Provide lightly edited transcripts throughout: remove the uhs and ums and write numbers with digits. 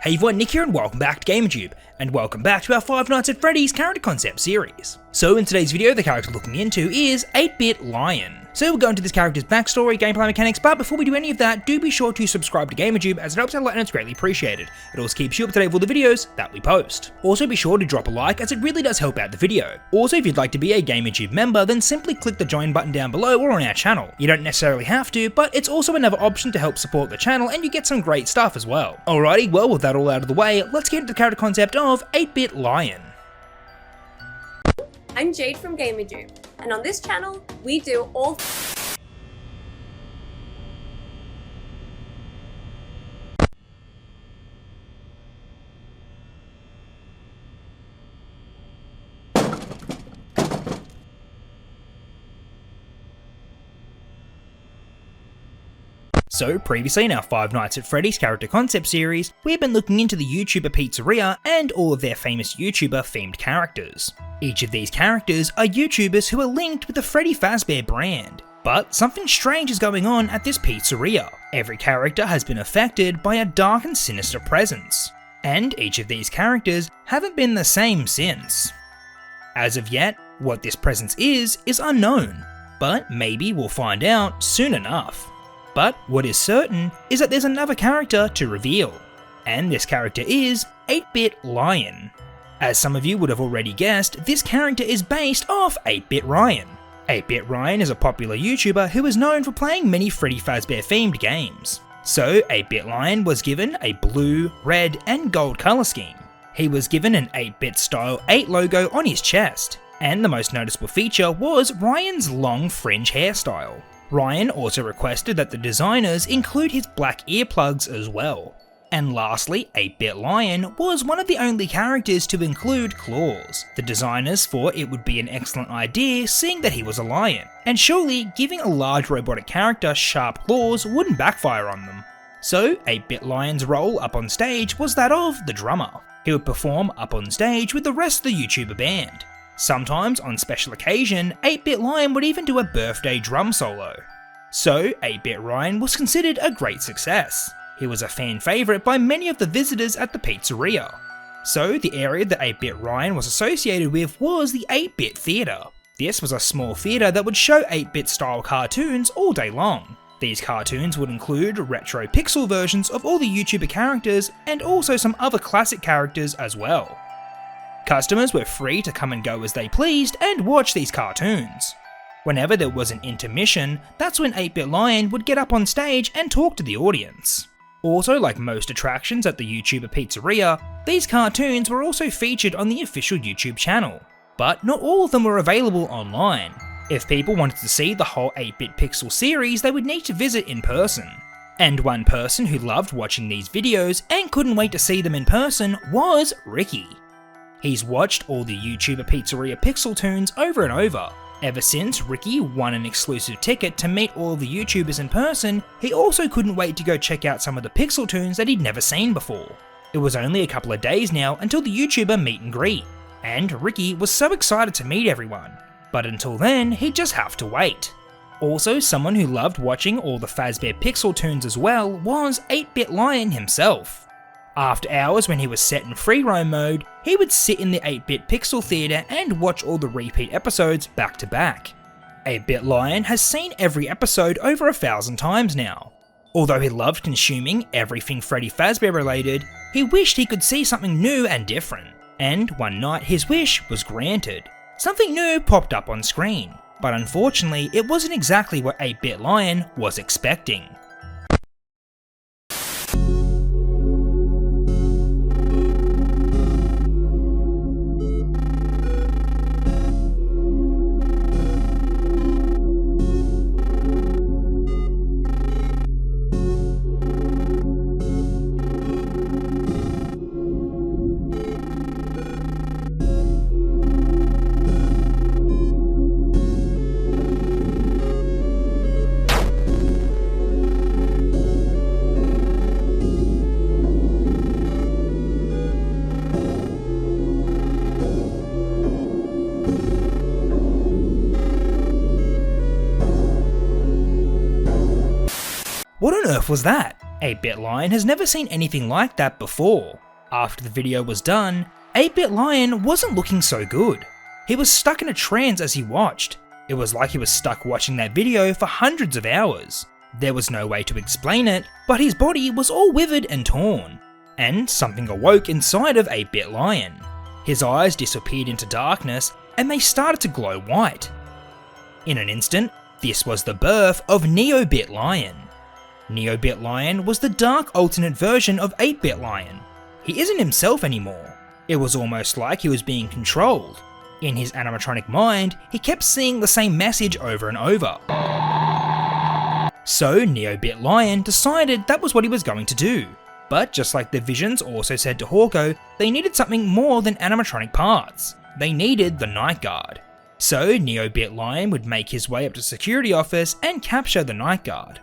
Hey everyone, Nick here and welcome back to Gamerjoob, and welcome back to our Five Nights at Freddy's character concept series. So in today's video, the character we're looking into is 8-Bit Lion. So we'll go into this character's backstory, gameplay mechanics, but before we do any of that, do be sure to subscribe to Gamerjoob as it helps out a lot and it's greatly appreciated. It also keeps you up to date with all the videos that we post. Also be sure to drop a like as it really does help out the video. Also if you'd like to be a Gamerjoob member, then simply click the join button down below or on our channel. You don't necessarily have to, but it's also another option to help support the channel and you get some great stuff as well. Alrighty, well with that all out of the way, let's get into the character concept of 8-Bit Lion. I'm Jade from Gamerjoob, and on this channel, we do all So previously in our Five Nights at Freddy's character concept series, we've been looking into the YouTuber Pizzeria and all of their famous YouTuber themed characters. Each of these characters are YouTubers who are linked with the Freddy Fazbear brand. But something strange is going on at this pizzeria. Every character has been affected by a dark and sinister presence. And each of these characters haven't been the same since. As of yet, what this presence is unknown. But maybe we'll find out soon enough. But what is certain is that there's another character to reveal, and this character is 8-Bit Lion. As some of you would have already guessed, this character is based off 8-Bit Ryan. 8-Bit Ryan is a popular YouTuber who is known for playing many Freddy Fazbear themed games. So 8-Bit Lion was given a blue, red and gold colour scheme. He was given an 8-Bit style 8 logo on his chest, and the most noticeable feature was Ryan's long fringe hairstyle. Ryan also requested that the designers include his black earplugs as well. And lastly, 8-Bit Lion was one of the only characters to include claws. The designers thought it would be an excellent idea seeing that he was a lion, and surely giving a large robotic character sharp claws wouldn't backfire on them. So 8-Bit Lion's role up on stage was that of the drummer. He would perform up on stage with the rest of the YouTuber band. Sometimes, on special occasion, 8-Bit Lion would even do a birthday drum solo. So, 8-Bit Ryan was considered a great success. He was a fan favourite by many of the visitors at the pizzeria. So, the area that 8-Bit Ryan was associated with was the 8-Bit Theatre. This was a small theatre that would show 8-Bit style cartoons all day long. These cartoons would include retro pixel versions of all the YouTuber characters and also some other classic characters as well. Customers were free to come and go as they pleased and watch these cartoons. Whenever there was an intermission, that's when 8-Bit Lion would get up on stage and talk to the audience. Also, like most attractions at the YouTuber Pizzeria, these cartoons were also featured on the official YouTube channel. But not all of them were available online. If people wanted to see the whole 8-Bit Pixel series, they would need to visit in person. And one person who loved watching these videos and couldn't wait to see them in person was Ricky. He's watched all the YouTuber Pizzeria Pixel Toons over and over. Ever since Ricky won an exclusive ticket to meet all of the YouTubers in person, he also couldn't wait to go check out some of the Pixel Toons that he'd never seen before. It was only a couple of days now until the YouTuber meet and greet, and Ricky was so excited to meet everyone. But until then, he'd just have to wait. Also, someone who loved watching all the Fazbear Pixel Toons as well was 8-Bit Lion himself. After hours when he was set in free roam mode, he would sit in the 8-Bit Pixel Theatre and watch all the repeat episodes back to back. 8-Bit Lion has seen every episode over 1,000 times now. Although he loved consuming everything Freddy Fazbear related, he wished he could see something new and different. And one night his wish was granted. Something new popped up on screen, but unfortunately it wasn't exactly what 8-Bit Lion was expecting. What on earth was that? 8-Bit Lion has never seen anything like that before. After the video was done, 8-Bit Lion wasn't looking so good. He was stuck in a trance as he watched. It was like he was stuck watching that video for hundreds of hours. There was no way to explain it, but his body was all withered and torn. And something awoke inside of 8-Bit Lion. His eyes disappeared into darkness and they started to glow white. In an instant, this was the birth of Neo-Bit Lion. Neo-Bit Lion was the dark alternate version of 8-Bit Lion. He isn't himself anymore. It was almost like he was being controlled. In his animatronic mind, he kept seeing the same message over and over. So Neo-Bit Lion decided that was what he was going to do. But just like the visions also said to Hawko, they needed something more than animatronic parts. They needed the Night Guard. So Neo-Bit Lion would make his way up to the security office and capture the Night Guard.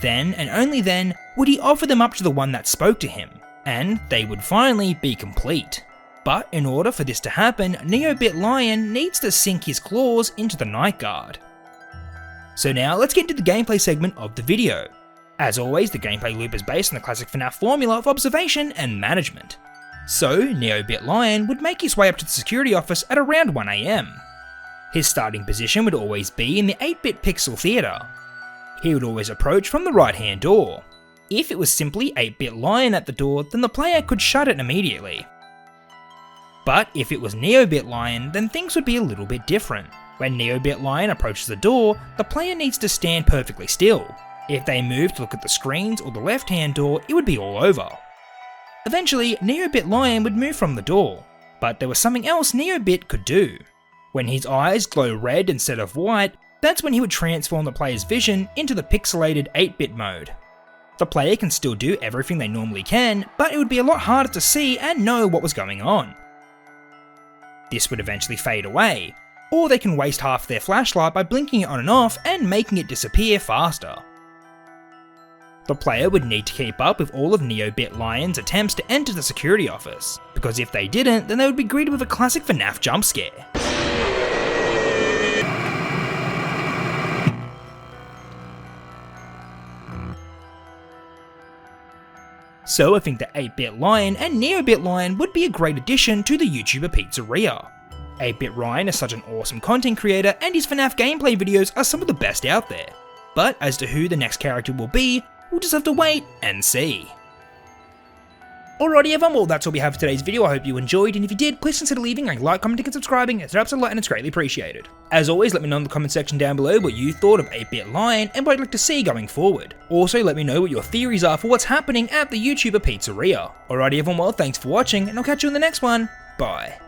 Then, and only then, would he offer them up to the one that spoke to him, and they would finally be complete. But in order for this to happen, Neo-Bit Lion needs to sink his claws into the Night Guard. So now let's get into the gameplay segment of the video. As always, the gameplay loop is based on the classic Fnaf formula of observation and management. So Neo-Bit Lion would make his way up to the security office at around 1 AM. His starting position would always be in the 8-bit pixel theatre. He would always approach from the right hand door. If it was simply 8-Bit Lion at the door, then the player could shut it immediately. But if it was Neo-Bit Lion, then things would be a little bit different. When Neo-Bit Lion approaches the door, the player needs to stand perfectly still. If they move to look at the screens or the left hand door, it would be all over. Eventually, Neo-Bit Lion would move from the door, but there was something else Neo-Bit could do. When his eyes glow red instead of white, that's when he would transform the player's vision into the pixelated 8-bit mode. The player can still do everything they normally can, but it would be a lot harder to see and know what was going on. This would eventually fade away, or they can waste half their flashlight by blinking it on and off and making it disappear faster. The player would need to keep up with all of Neo-Bit Lion's attempts to enter the security office, because if they didn't, then they would be greeted with a classic Fnaf jump scare. So I think that 8-Bit Lion and Neo-Bit Lion would be a great addition to the YouTuber Pizzeria. 8-Bit Lion is such an awesome content creator and his Fnaf gameplay videos are some of the best out there. But as to who the next character will be, we'll just have to wait and see. Alrighty everyone, well that's all we have for today's video. I hope you enjoyed, and if you did, please consider leaving a like, commenting and subscribing. It helps a lot and it's greatly appreciated. As always, let me know in the comment section down below what you thought of 8-Bit Lion and what I'd like to see going forward. Also, let me know what your theories are for what's happening at the YouTuber Pizzeria. Alrighty everyone, well thanks for watching and I'll catch you in the next one. Bye.